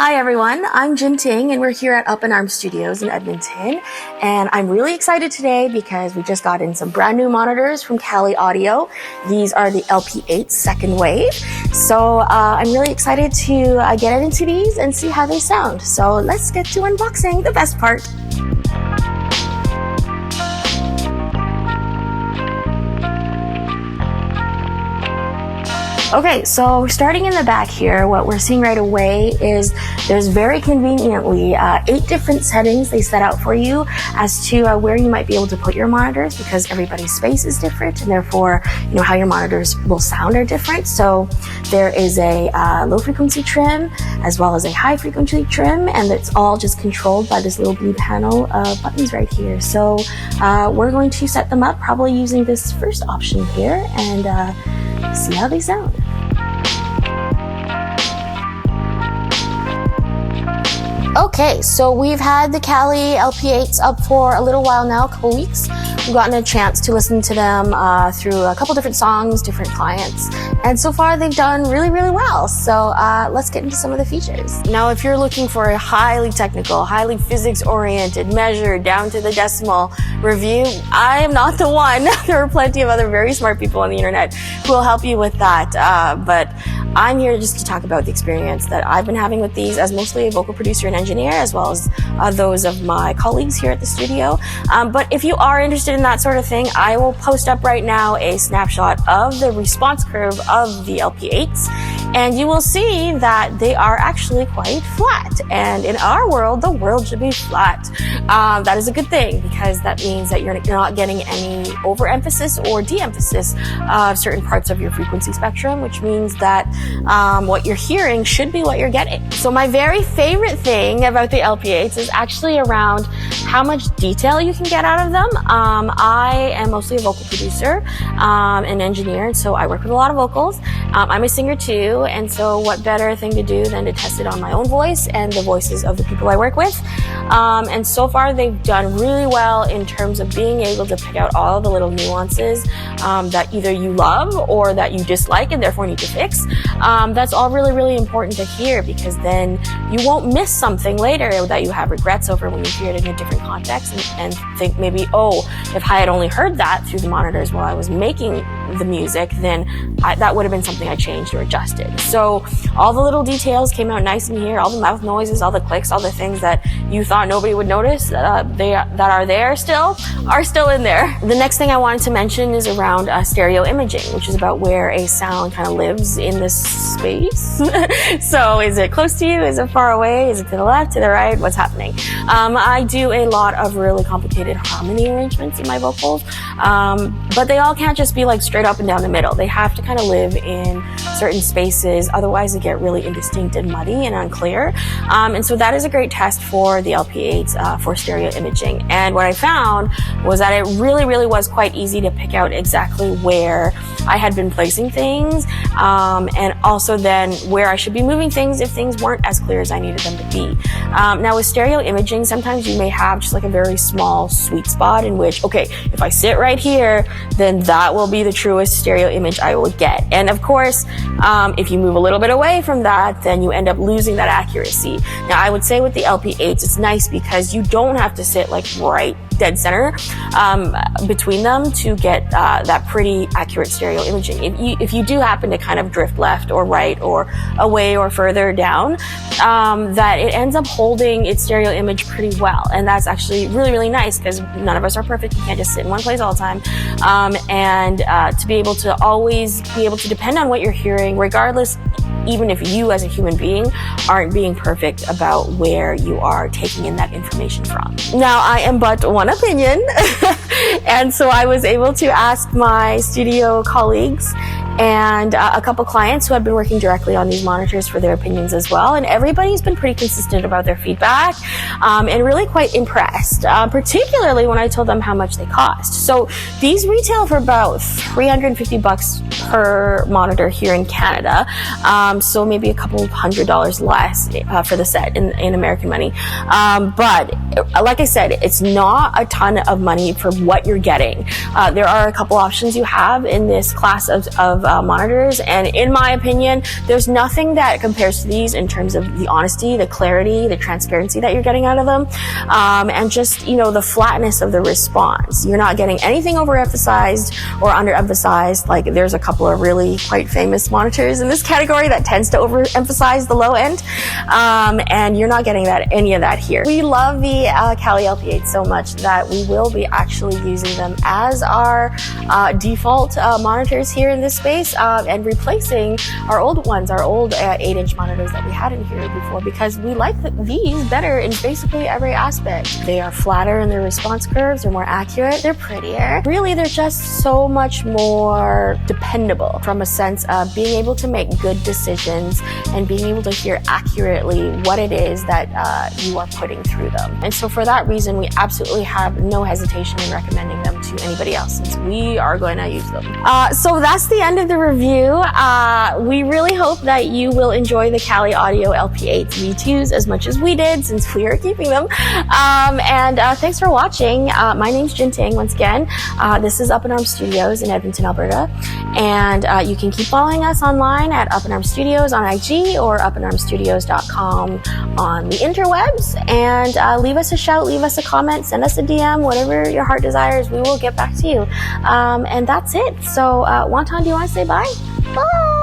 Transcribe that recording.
Hi everyone, I'm Jinting and we're here at Up in Arms Studios in Edmonton, and I'm really excited today because we just got in some brand new monitors from Kali Audio. These are the LP8 second wave, so I'm really excited to get into these and see how they sound. So let's get to unboxing, the best part. Okay, so starting in the back here, what we're seeing right away is there's very conveniently 8 different settings they set out for you as to where you might be able to put your monitors, because everybody's space is different and therefore, how your monitors will sound are different. So there is a low frequency trim as well as a high frequency trim, and it's all just controlled by this little blue panel of buttons right here. So we're going to set them up probably using this first option here and see how they sound. Okay, so we've had the Kali LP8s up for a little while now, a couple weeks. We've gotten a chance to listen to them through a couple different songs, different clients, and so far they've done really, really well. So let's get into some of the features. Now, if you're looking for a highly technical, highly physics-oriented, measured, down to the decimal review, I am not the one. There are plenty of other very smart people on the internet who will help you with that, but I'm here just to talk about the experience that I've been having with these as mostly a vocal producer and engineer, as well as those of my colleagues here at the studio. But if you are interested in that sort of thing, I will post up right now a snapshot of the response curve of the LP8s, and you will see that they are actually quite flat. And in our world, the world should be flat. That is a good thing, because that means that you're not getting any overemphasis or de-emphasis of certain parts of your frequency spectrum, which means that what you're hearing should be what you're getting. So my very favorite thing about the LP8s is actually around how much detail you can get out of them. I am mostly a vocal producer, and engineer, and so I work with a lot of vocals. I'm a singer too, and so what better thing to do than to test it on my own voice and the voices of the people I work with. And so far they've done really well in terms of being able to pick out all the little nuances that either you love or that you dislike and therefore need to fix. That's all really, really important to hear, because then you won't miss something later that you have regrets over when you hear it in a different context and think maybe, oh, if I had only heard that through the monitors while I was making the music, then that would have been something I changed or adjusted. So all the little details came out nice in here, all the mouth noises, all the clicks, all the things that you thought nobody would notice that are there still are still in there. The next thing I wanted to mention is around stereo imaging, which is about where a sound kind of lives in this space. So is it close to you? Is it far away? Is it to the left, to the right? What's happening? I do a lot of really complicated harmony arrangements in my vocals, but they all can't just be like straight up and down the middle. They have to kind of live in certain spaces, otherwise they get really indistinct and muddy and unclear. And so that is a great test for the LP8s for stereo imaging. And what I found was that it really, really was quite easy to pick out exactly where I had been placing things, and also then where I should be moving things if things weren't as clear as I needed them to be. Now with stereo imaging, sometimes you may have just like a very small sweet spot in which, okay, if I sit right here, then that will be the truest stereo image I will get. And of course, if you move a little bit away from that, then you end up losing that accuracy. Now I would say with the LP8s, it's nice because you don't have to sit like right dead center between them to get that pretty accurate stereo imaging. If you do happen to kind of drift left or right or away or further down, that it ends up holding its stereo image pretty well. And that's actually really, really nice, because none of us are perfect. You can't just sit in one place all the time. And to be able to always be able to depend on what you're hearing, regardless, even if you as a human being aren't being perfect about where you are taking in that information from. Now, I am but one opinion, and so I was able to ask my studio colleagues and a couple clients who have been working directly on these monitors for their opinions as well, and everybody's been pretty consistent about their feedback, and really quite impressed, particularly when I told them how much they cost. So these retail for about $350 per monitor here in Canada, so maybe a couple $100 less for the set in American money. But like I said, it's not a ton of money for what you're getting. There are a couple options you have in this class of monitors, and in my opinion, there's nothing that compares to these in terms of the honesty, the clarity, the transparency that you're getting out of them, and just, you know, the flatness of the response. You're not getting anything overemphasized or underemphasized. Like, there's a couple of really quite famous monitors in this category that tends to overemphasize the low end, and you're not getting any of that here. We love the Kali LP8 so much that we will be actually using them as our default monitors here in this space, and replacing our old ones, our old 8-inch monitors that we had in here before, because we like these better in basically every aspect. They are flatter in their response curves, they're more accurate, they're prettier. Really, they're just so much more dependable from a sense of being able to make good decisions and being able to hear accurately what it is that you are putting through them. And so for that reason, we absolutely have no hesitation in recommending them to anybody else, since we are going to use them. So that's the end of the review. We really hope that you will enjoy the Kali Audio LP8 V2s as much as we did, since we are keeping them. And thanks for watching. My name's Jinting once again. This is Up in Arms Studios in Edmonton, Alberta. And you can keep following us online at Up in Arms Studios on IG or upinarmstudios.com on the interwebs. And leave us a shout, leave us a comment, send us a DM, whatever your heart desires, we will get back to you. And that's it. So, Wonton, do you want to say bye? Bye!